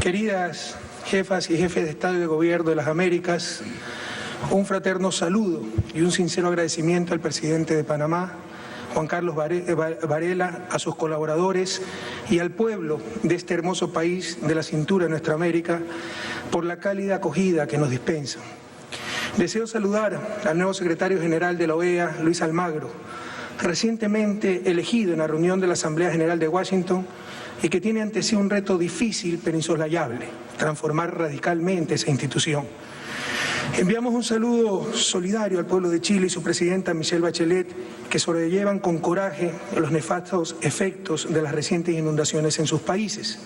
Queridas jefas y jefes de Estado y de Gobierno de las Américas, un fraterno saludo y un sincero agradecimiento al presidente de Panamá, Juan Carlos Varela, a sus colaboradores y al pueblo de este hermoso país de la cintura de nuestra América por la cálida acogida que nos dispensan. Deseo saludar al nuevo secretario general de la OEA, Luis Almagro, recientemente elegido en la reunión de la Asamblea General de Washington y que tiene ante sí un reto difícil pero insoslayable, transformar radicalmente esa institución. Enviamos un saludo solidario al pueblo de Chile y su presidenta Michelle Bachelet, que sobrellevan con coraje los nefastos efectos de las recientes inundaciones en sus países.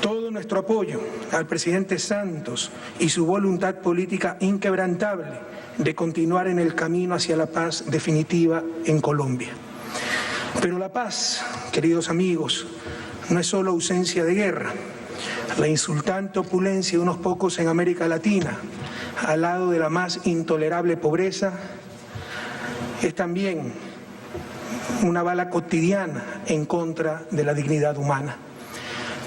Todo nuestro apoyo al presidente Santos y su voluntad política inquebrantable de continuar en el camino hacia la paz definitiva en Colombia. Pero la paz, queridos amigos, no es solo ausencia de guerra. La insultante opulencia de unos pocos en América Latina, al lado de la más intolerable pobreza, es también una bala cotidiana en contra de la dignidad humana.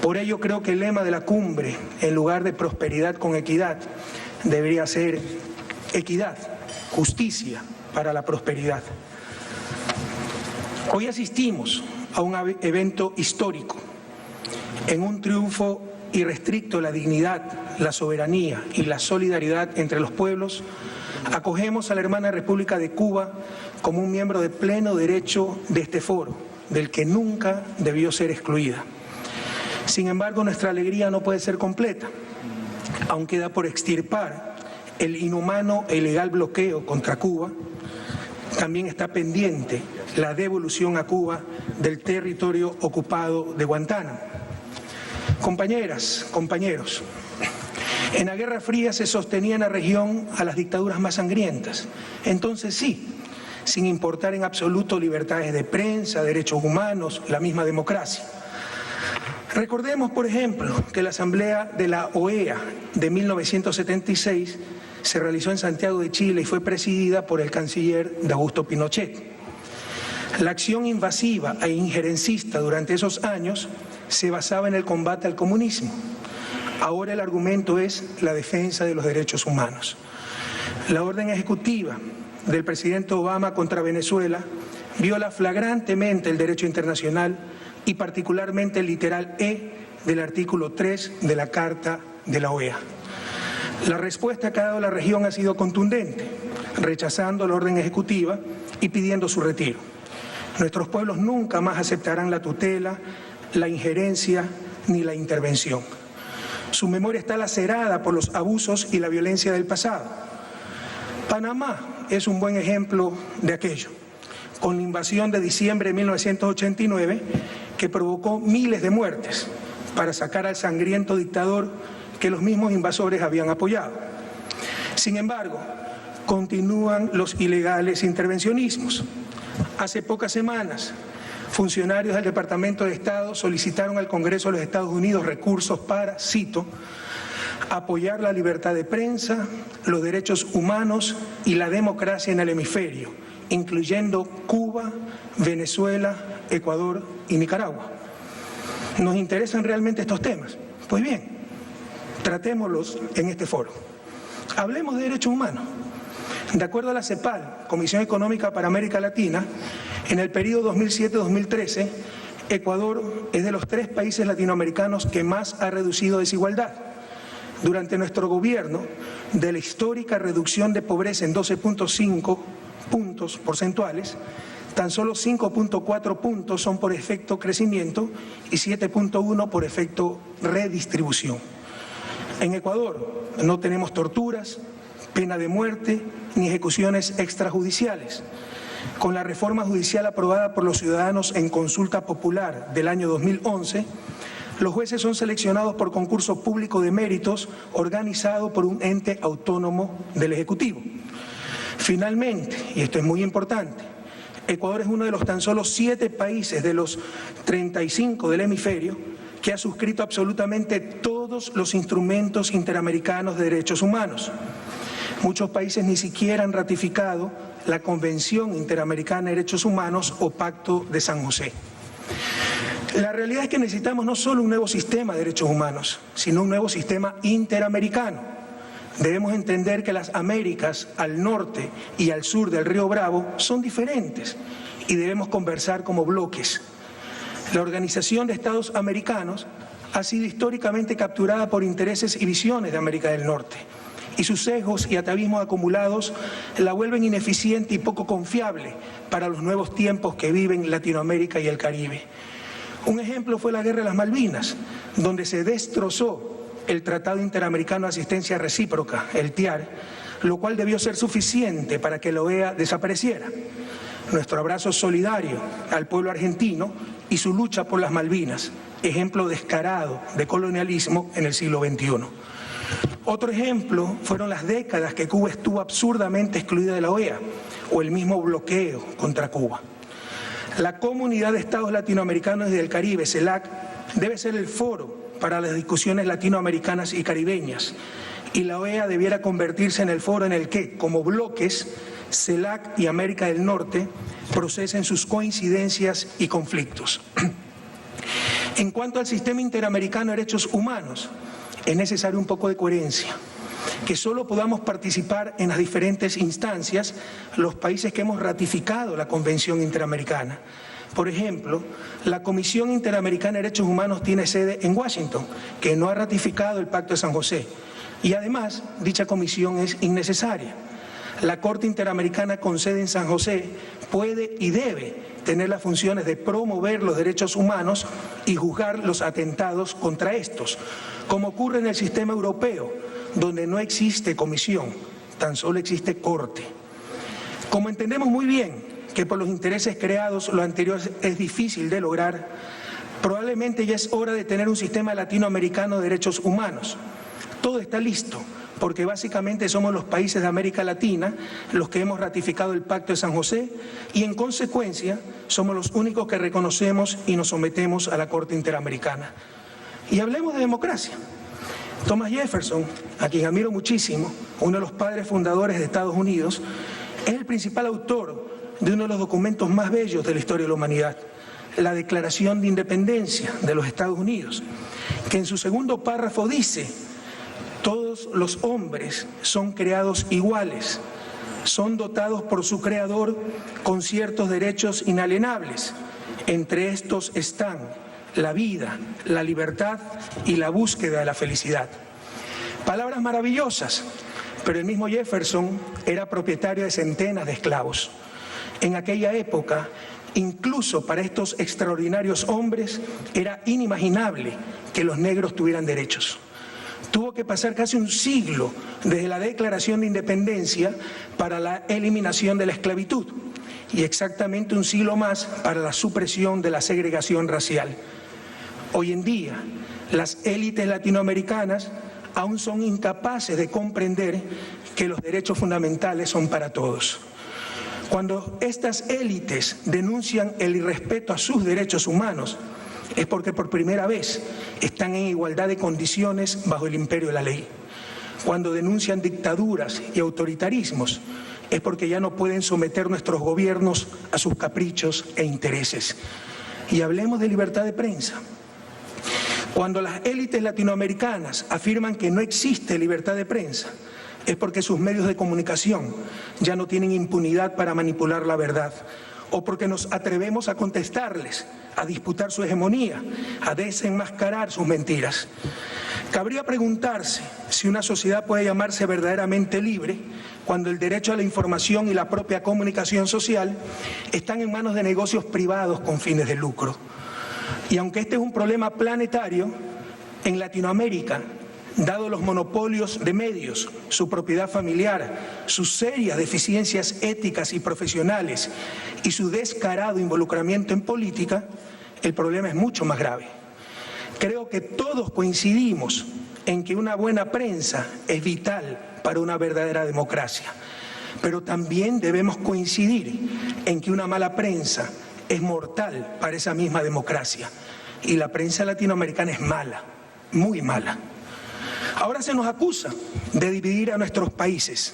Por ello creo que el lema de la cumbre, en lugar de prosperidad con equidad, debería ser equidad, justicia para la prosperidad. Hoy asistimos a un evento histórico, en un triunfo irrestricto de la dignidad, la soberanía y la solidaridad entre los pueblos. Acogemos a la hermana República de Cuba como un miembro de pleno derecho de este foro, del que nunca debió ser excluida. Sin embargo, nuestra alegría no puede ser completa. Aún queda por extirpar el inhumano e ilegal bloqueo contra Cuba. También está pendiente la devolución a Cuba del territorio ocupado de Guantánamo. Compañeras, compañeros, en la Guerra Fría se sostenía en la región a las dictaduras más sangrientas. Entonces sí, sin importar en absoluto libertades de prensa, derechos humanos, la misma democracia. Recordemos, por ejemplo, que la Asamblea de la OEA de 1976 se realizó en Santiago de Chile y fue presidida por el canciller Augusto Pinochet. La acción invasiva e injerencista durante esos años se basaba en el combate al comunismo. Ahora el argumento es la defensa de los derechos humanos. La orden ejecutiva del presidente Obama contra Venezuela viola flagrantemente el derecho internacional y particularmente el literal E del artículo 3 de la Carta de la OEA. La respuesta que ha dado la región ha sido contundente, rechazando la orden ejecutiva y pidiendo su retiro. Nuestros pueblos nunca más aceptarán la tutela, la injerencia ni la intervención. Su memoria está lacerada por los abusos y la violencia del pasado. Panamá es un buen ejemplo de aquello, con la invasión de diciembre de 1989 que provocó miles de muertes para sacar al sangriento dictador que los mismos invasores habían apoyado. Sin embargo, continúan los ilegales intervencionismos. Hace pocas semanas, funcionarios del Departamento de Estado solicitaron al Congreso de los Estados Unidos recursos para, cito, apoyar la libertad de prensa, los derechos humanos y la democracia en el hemisferio, incluyendo Cuba, Venezuela, Ecuador y Nicaragua. ¿Nos interesan realmente estos temas? Pues bien, tratémoslos en este foro. Hablemos de derechos humanos. De acuerdo a la CEPAL, Comisión Económica para América Latina, en el periodo 2007-2013, Ecuador es de los 3 países latinoamericanos que más ha reducido desigualdad. Durante nuestro gobierno, de la histórica reducción de pobreza en 12.5 puntos porcentuales, tan solo 5.4 puntos son por efecto crecimiento y 7.1 por efecto redistribución. En Ecuador no tenemos torturas, pena de muerte ni ejecuciones extrajudiciales. Con la reforma judicial aprobada por los ciudadanos en consulta popular del año 2011, los jueces son seleccionados por concurso público de méritos organizado por un ente autónomo del Ejecutivo. Finalmente, y esto es muy importante, Ecuador es uno de los tan solo 7 países de los 35 del hemisferio que ha suscrito absolutamente todos los instrumentos interamericanos de derechos humanos. Muchos países ni siquiera han ratificado la Convención Interamericana de Derechos Humanos o Pacto de San José. La realidad es que necesitamos no solo un nuevo sistema de derechos humanos, sino un nuevo sistema interamericano. Debemos entender que las Américas al norte y al sur del río Bravo son diferentes y debemos conversar como bloques. La Organización de Estados Americanos ha sido históricamente capturada por intereses y visiones de América del Norte, y sus sesgos y atavismos acumulados la vuelven ineficiente y poco confiable para los nuevos tiempos que viven Latinoamérica y el Caribe. Un ejemplo fue la Guerra de las Malvinas, donde se destrozó el Tratado Interamericano de Asistencia Recíproca, el TIAR, lo cual debió ser suficiente para que la OEA desapareciera. Nuestro abrazo solidario al pueblo argentino y su lucha por las Malvinas, ejemplo descarado de colonialismo en el siglo XXI. Otro ejemplo fueron las décadas que Cuba estuvo absurdamente excluida de la OEA, o el mismo bloqueo contra Cuba. La Comunidad de Estados Latinoamericanos y del Caribe, CELAC, debe ser el foro para las discusiones latinoamericanas y caribeñas, y la OEA debiera convertirse en el foro en el que, como bloques, CELAC y América del Norte procesen sus coincidencias y conflictos. En cuanto al sistema interamericano de derechos humanos, es necesario un poco de coherencia, que solo podamos participar en las diferentes instancias los países que hemos ratificado la Convención Interamericana. Por ejemplo, la Comisión Interamericana de Derechos Humanos tiene sede en Washington, que no ha ratificado el Pacto de San José, y además dicha comisión es innecesaria. La Corte Interamericana con sede en San José puede y debe tener las funciones de promover los derechos humanos y juzgar los atentados contra estos, como ocurre en el sistema europeo, donde no existe comisión, tan solo existe corte. Como entendemos muy bien que por los intereses creados lo anterior es difícil de lograr, probablemente ya es hora de tener un sistema latinoamericano de derechos humanos. Todo está listo, porque básicamente somos los países de América Latina los que hemos ratificado el Pacto de San José y en consecuencia somos los únicos que reconocemos y nos sometemos a la Corte Interamericana. Y hablemos de democracia. Thomas Jefferson, a quien admiro muchísimo, uno de los padres fundadores de Estados Unidos, es el principal autor de uno de los documentos más bellos de la historia de la humanidad, la Declaración de Independencia de los Estados Unidos, que en su segundo párrafo dice: todos los hombres son creados iguales, son dotados por su creador con ciertos derechos inalienables. Entre estos están la vida, la libertad y la búsqueda de la felicidad. Palabras maravillosas, pero el mismo Jefferson era propietario de centenas de esclavos. En aquella época, incluso para estos extraordinarios hombres, era inimaginable que los negros tuvieran derechos. Tuvo que pasar casi un siglo desde la Declaración de Independencia para la eliminación de la esclavitud y exactamente un siglo más para la supresión de la segregación racial. Hoy en día, las élites latinoamericanas aún son incapaces de comprender que los derechos fundamentales son para todos. Cuando estas élites denuncian el irrespeto a sus derechos humanos, es porque por primera vez están en igualdad de condiciones bajo el imperio de la ley. Cuando denuncian dictaduras y autoritarismos, es porque ya no pueden someter nuestros gobiernos a sus caprichos e intereses. Y hablemos de libertad de prensa. Cuando las élites latinoamericanas afirman que no existe libertad de prensa, es porque sus medios de comunicación ya no tienen impunidad para manipular la verdad, o porque nos atrevemos a contestarles, a disputar su hegemonía, a desenmascarar sus mentiras. Cabría preguntarse si una sociedad puede llamarse verdaderamente libre cuando el derecho a la información y la propia comunicación social están en manos de negocios privados con fines de lucro. Y aunque este es un problema planetario, en Latinoamérica, dado los monopolios de medios, su propiedad familiar, sus serias deficiencias éticas y profesionales y su descarado involucramiento en política, el problema es mucho más grave. Creo que todos coincidimos en que una buena prensa es vital para una verdadera democracia, pero también debemos coincidir en que una mala prensa es mortal para esa misma democracia. Y la prensa latinoamericana es mala, muy mala. Ahora se nos acusa de dividir a nuestros países.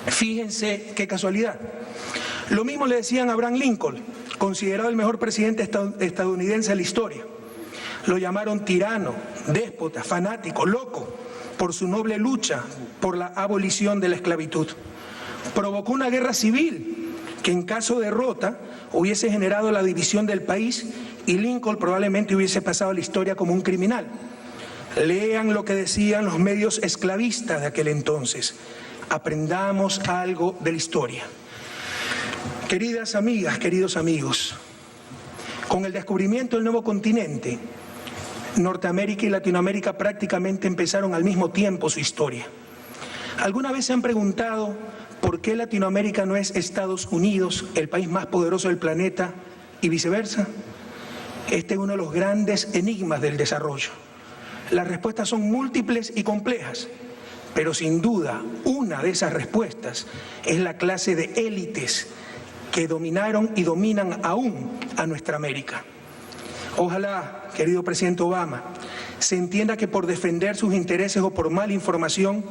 Fíjense qué casualidad. Lo mismo le decían a Abraham Lincoln considerado el mejor presidente estadounidense de la historia. Lo llamaron tirano, déspota, fanático, loco, por su noble lucha por la abolición de la esclavitud. Provocó una guerra civil que en caso de derrota hubiese generado la división del país y Lincoln probablemente hubiese pasado a la historia como un criminal. Lean lo que decían los medios esclavistas de aquel entonces. Aprendamos algo de la historia. Queridas amigas, queridos amigos, con el descubrimiento del nuevo continente, Norteamérica y Latinoamérica prácticamente empezaron al mismo tiempo su historia. ¿Alguna vez se han preguntado por qué Latinoamérica no es Estados Unidos, el país más poderoso del planeta, y viceversa? Este es uno de los grandes enigmas del desarrollo. Las respuestas son múltiples y complejas, pero sin duda una de esas respuestas es la clase de élites que dominaron y dominan aún a nuestra América. Ojalá, querido presidente Obama, se entienda que por defender sus intereses o por mala información,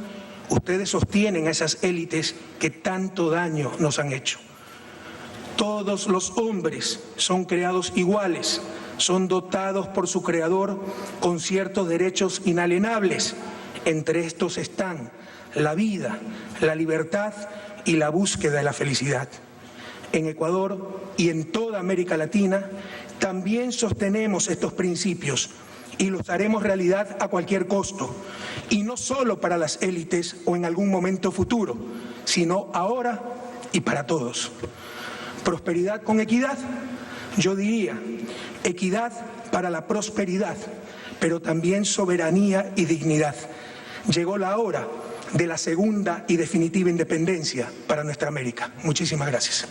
ustedes sostienen a esas élites que tanto daño nos han hecho. Todos los hombres son creados iguales, son dotados por su creador con ciertos derechos inalienables. Entre estos están la vida, la libertad y la búsqueda de la felicidad. En Ecuador y en toda América Latina también sostenemos estos principios y los haremos realidad a cualquier costo, y no solo para las élites o en algún momento futuro, sino ahora y para todos. Prosperidad con equidad, yo diría equidad para la prosperidad, pero también soberanía y dignidad. Llegó la hora de la segunda y definitiva independencia para nuestra América. Muchísimas gracias.